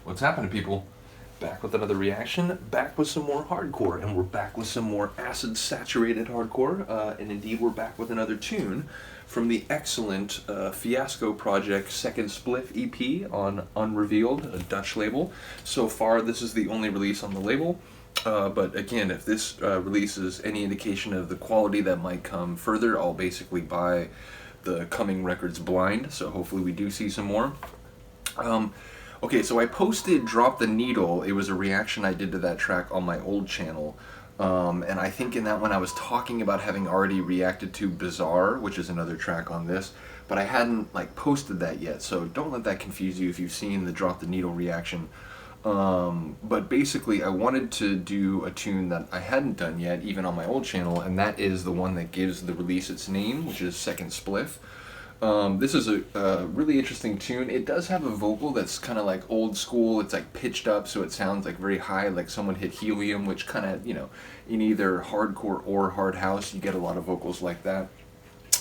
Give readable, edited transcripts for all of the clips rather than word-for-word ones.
What's happening, people? Back with another reaction, back with some more hardcore, and we're back with some more acid-saturated hardcore, and indeed we're back with another tune from the excellent Fiasco Project second Spliff EP on Unrevealed, a Dutch label. So far, this is the only release on the label, but again, if this release is any indication of the quality that might come further, I'll basically buy the coming records blind, so hopefully we do see some more. Okay, so I posted Drop the Needle. It was a reaction I did to that track on my old channel. And I think in that one I was talking about having already reacted to Bizarre, which is another track on this, but I hadn't posted that yet, so don't let that confuse you if you've seen the Drop the Needle reaction. But basically I wanted to do a tune that I hadn't done yet, even on my old channel, and that is the one that gives the release its name, which is Second Spliff. This is a really interesting tune. It does have a vocal that's kind of like old school. It's like pitched up, so it sounds like very high, like someone hit helium, which kind of, you know, in either hardcore or hard house, you get a lot of vocals like that.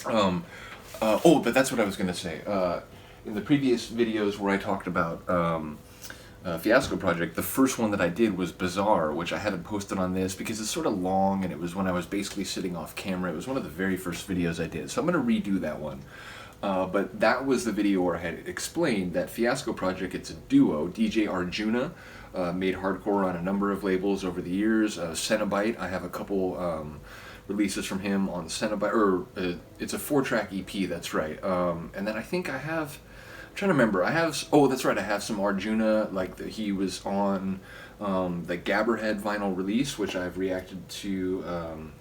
Oh, but that's what I was going to say. In the previous videos where I talked about Fiasco Project, the first one that I did was Bizarre, which I haven't posted on this because it's sort of long, and it was when I was basically sitting off camera. It was one of the very first videos I did, so I'm going to redo that one. But that was the video where I had explained that Fiasco Project, it's a duo. DJ Arjuna made hardcore on a number of labels over the years. Cenobite, I have a couple releases from him on Cenobite, or it's a 4-track EP, that's right. And then I think I have, I'm trying to remember, I have, oh that's right, I have some Arjuna, he was on the Gabberhead vinyl release, which I've reacted to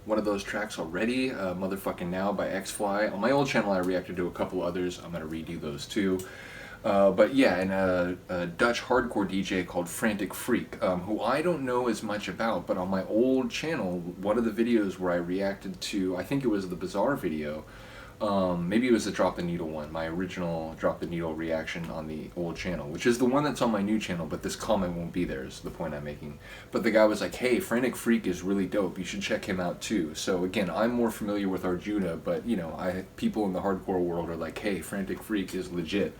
one of those tracks already, Motherfucking Now by X-Fly. On my old channel I reacted to a couple others. I'm going to redo those too. But yeah, and a Dutch hardcore DJ called Frantic Freak, who I don't know as much about, but on my old channel, one of the videos where I reacted to, I think it was the Bizarre video, maybe it was the Drop the Needle one, my original Drop the Needle reaction on the old channel, which is the one that's on my new channel, but this comment won't be there, is the point I'm making. But the guy was like, hey, Frantic Freak is really dope, you should check him out too. So again, I'm more familiar with Arjuna, but you know, people in the hardcore world are like, hey, Frantic Freak is legit.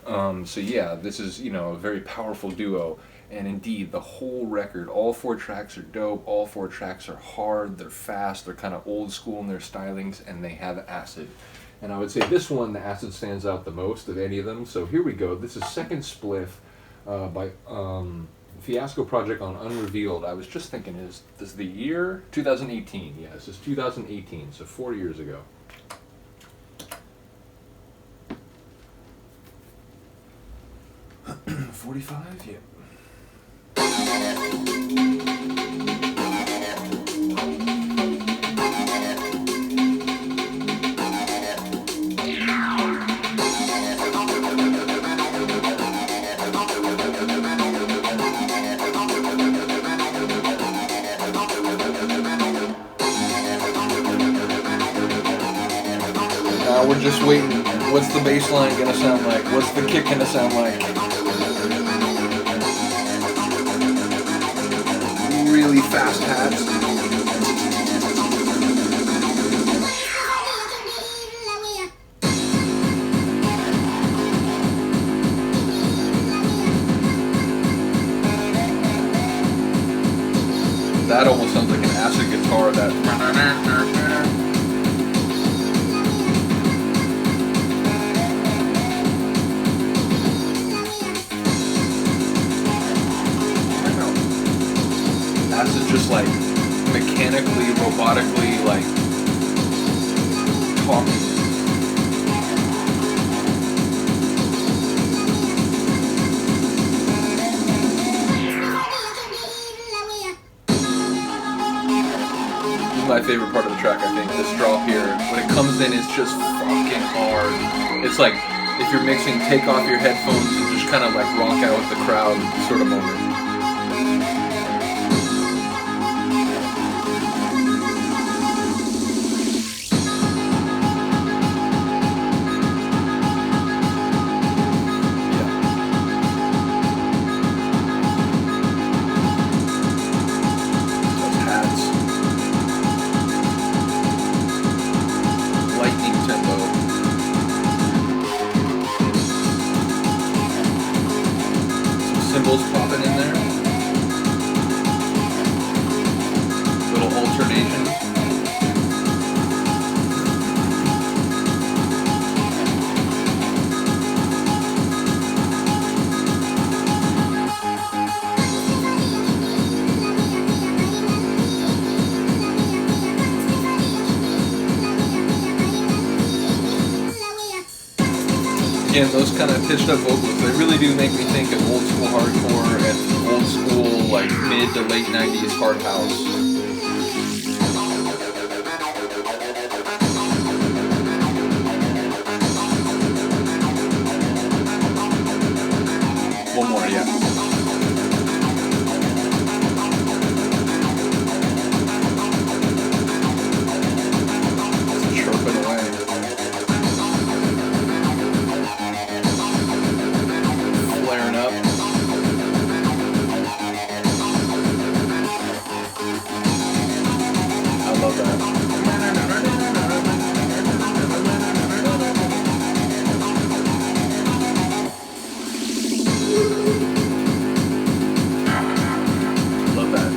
So yeah, this is, you know, a very powerful duo. And indeed, the whole record, all 4 tracks are dope, all 4 tracks are hard, they're fast, they're kind of old school in their stylings, and they have acid. And I would say this one, the acid stands out the most of any of them. So here we go. This is Second Spliff by Fiasco Project on Unrevealed. I was just thinking, is this the year? 2018. Yeah, this is 2018, so 4 years ago. $45? Yeah. Now we're just waiting. What's the bass line gonna sound like? What's the kick gonna sound like? Really fast hats. That almost sounds like an acid guitar, that. Acid just like mechanically, robotically, like talking. This is my favorite part of the track, I think. This drop here, when it comes in, it's just fucking hard. It's like if you're mixing, take off your headphones and just kind of like rock out with the crowd sort of moment. cymbals popping in there. Little alternation. Again, those kind of pitched up vocals, they really do make me think of old school hardcore and old school, like mid to late 90s hard house. One more, yeah. It's chirping away. Flaring up. I love that. Love that.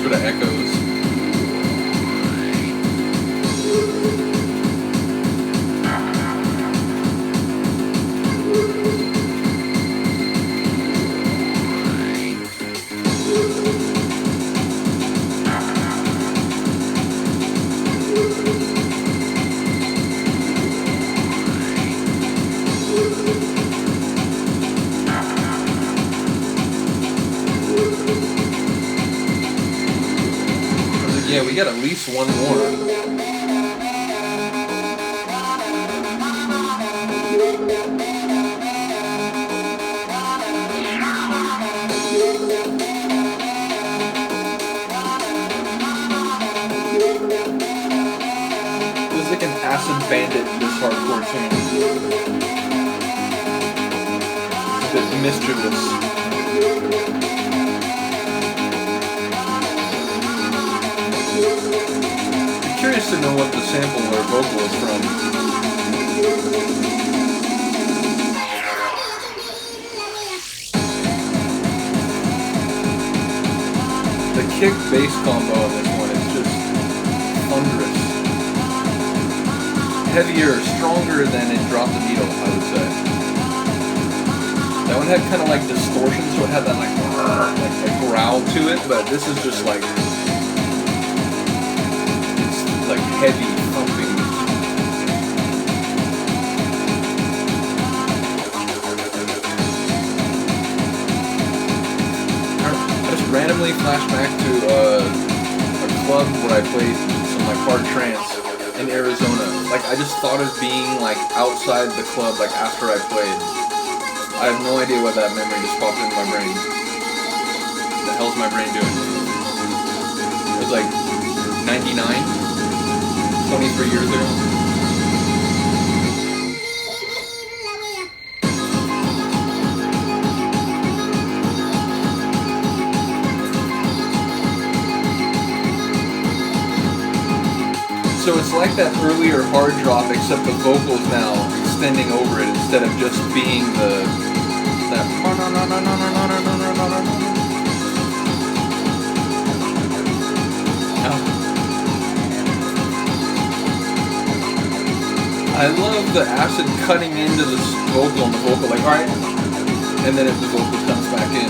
Sort of echoes. Yeah, we got at least one more. It was like an acid bandit, this hardcore tune. It's a bit mischievous. Curious to know what the sample or vocal is from. The kick bass combo on this one is just thunderous. Heavier, stronger than in Drop the Needle, I would say. That one had kind of like distortion, so it had that like growl to it, but this is just like heavy thumping. I just randomly flashed back to a club where I played some like hard trance in Arizona. Like I just thought of being like outside the club like after I played. I have no idea what that memory just popped into my brain. What the hell's my brain doing? It was like 99? 23 years ago. So it's like that earlier hard drop, except the vocals now extending over it instead of just being that. I love the acid cutting into the vocal and the vocal, like, alright, and then if the vocal comes back in.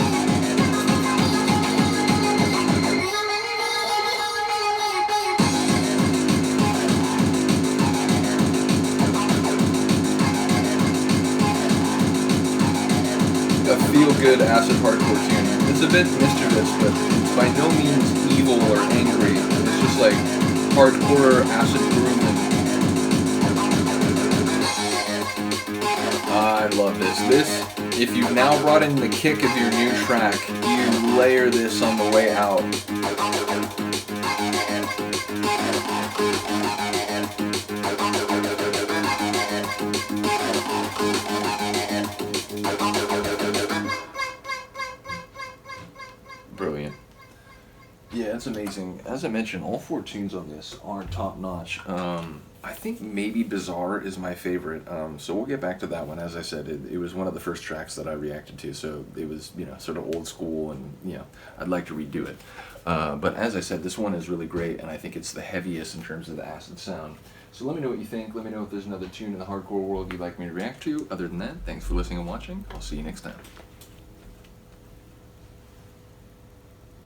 A feel-good acid hardcore tune. It's a bit mischievous, but it's by no means evil or angry. It's just like hardcore acid grooving. I love this. If you've now brought in the kick of your new track, you layer this on the way out. Brilliant. Yeah, That's amazing. As I mentioned, all 4 tunes on this are top notch. I think maybe Bizarre is my favorite. So we'll get back to that one. As I said, it was one of the first tracks that I reacted to, so it was, sort of old school, and I'd like to redo it. But as I said, this one is really great, and I think it's the heaviest in terms of the acid sound. So let me know what you think. Let me know if there's another tune in the hardcore world you'd like me to react to. Other than that, thanks for listening and watching. I'll see you next time.